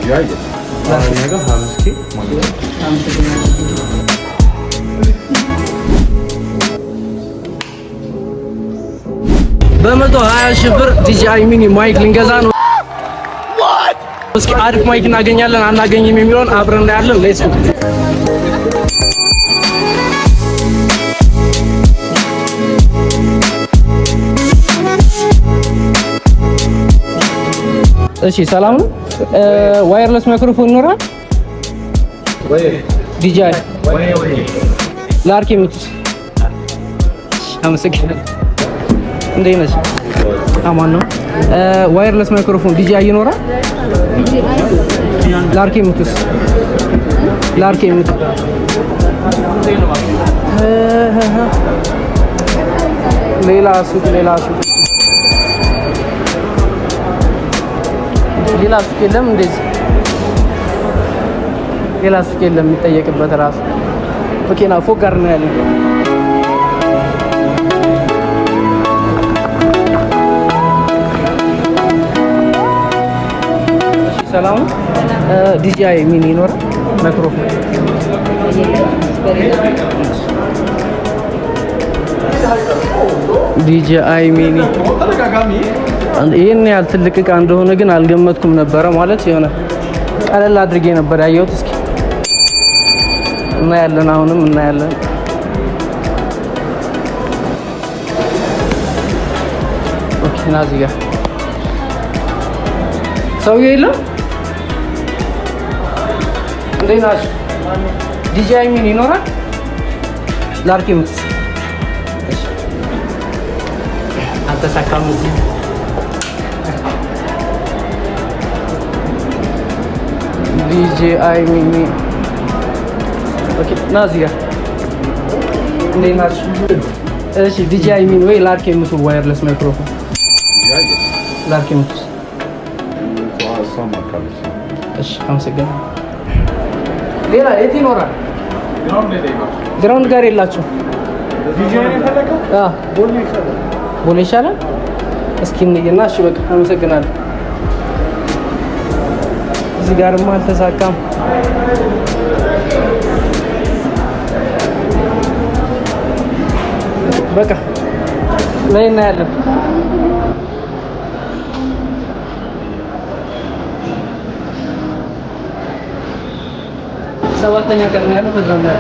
ያየ ነገር 5 ማለት በ120 ሺህ ብር ዲጂአይ ሚኒ ማይክ ልንገዛ ነው። እስኪ አሪፍ ማይክ እናገኛለን አናገኝም የሚለውን አብረን እናያለን። ሌትስ ጎ። እሺ ሰላም ነው። ዋየርለስ ማይክሮፎን ይኖራል? ዲጂአይ ላርኪ ምትስ አመሰግናለሁ። እንዴት ነሽ? አማን ነው። ዋየርለስ ማይክሮፎን ዲጂአይ ይኖራል? ላርኪ ምትስ ሌላ ሱቅ የለም እንደዚህ ሌላ ሱቅ የለም የሚጠየቅበት ራሱ መኪና ፎቅ ጋር ነው ያለው። ሰላም ዲጂአይ ሚኒ ይኖራል? ማይክሮፎን ዲጂአይ ሚኒ ይሄን ያህል ትልቅ እቃ እንደሆነ ግን አልገመትኩም ነበረ። ማለት የሆነ ቀለል አድርጌ ነበር ያየሁት። እስኪ እናያለን፣ አሁንም እናያለን። ኦኬ ናዚ ጋር ሰውዬው የለም። እንዴት ናችሁ? ዲጂአይ ሚኒ ይኖራል? ላርኪ ምትስ አልተሳካም። ዲጂአይ ሚኒ ኦኬ ናዚ ጋር እንዴት ናችሁ? እሺ ዲጂአይ ሚኒ ወይ ላርኪ ምትስ ዋየርለስ ማይክሮፎን ላርኪ ምትስ እሺ አመሰግናለሁ። ሌላ የት ይኖራል? ግራውንድ ጋር የላችሁ? ቦሌ ይሻላል። እስኪ እንየና እሺ በቃ አመሰግናለሁ። እዚህ ጋርማ አልተሳካም። በቃ ላይ እናያለን። ሰባተኛ ቀን ነው ያለው። በዛም ላይ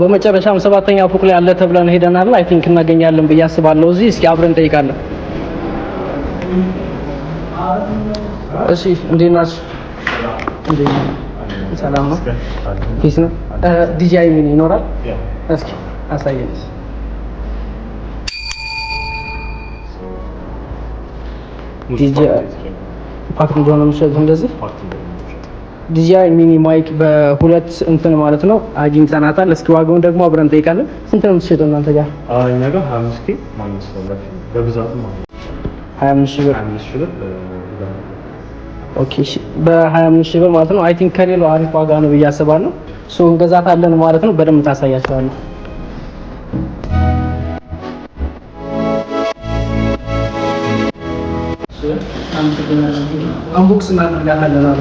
በመጨረሻም ሰባተኛ ፎቅ ላይ አለ ተብለን ሄደናል። አይ ቲንክ እናገኛለን ብዬ አስባለሁ። እዚህ እስኪ አብረን እንጠይቃለን። እሺ እንዴት ናችሁ? ሰላም ነው? ፒስ ነው። ዲጂአይ ሚኒ ይኖራል? እስኪ አሳየኝ። ዲጂአይ ፓክ እንደሆነ የምትሸጡት እንደዚህ ዲጂአይ ሚኒ ማይክ በሁለት እንትን ማለት ነው አግኝተናታል። እስኪ ዋጋውን ደግሞ አብረን እንጠይቃለን። ስንት ነው የምትሸጠው እናንተ ጋር? እኛ ጋር 25 ማለት ነው በብዛት ማለት 25 ሺህ ብር። ኦኬ በ25 ሺህ ብር ማለት ነው። አይ ቲንክ ከሌላው አሪፍ ዋጋ ነው ብዬ አስባለሁ። እንገዛታለን ማለት ነው። በደንብ ታሳያችኋለሁ። አንቦክስ እናደርጋታለን አለ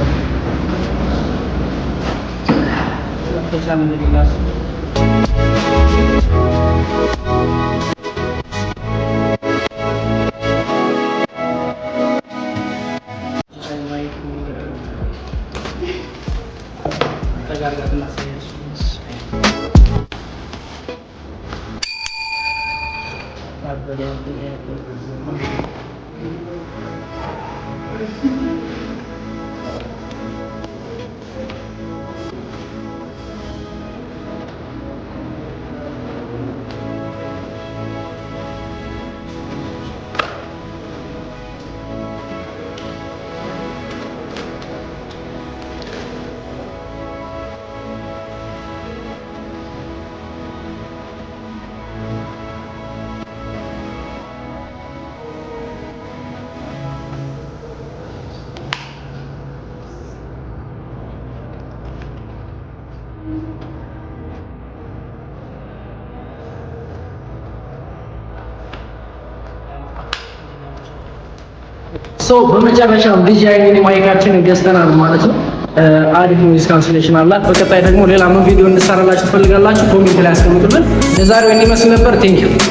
በመጨረሻም DJI ሚኒ ማይካችንን ገዝተናል ማለት ነው። አሪፍ ኖይዝ ካንስሌሽን አላት። በቀጣይ ደግሞ ሌላ ምን ቪዲዮ እንሰራላችሁ ትፈልጋላችሁ? ኮሜንት ላይ አስቀምጡልን። ለዛሬው እንዲመስል ነበር። ቴንኪው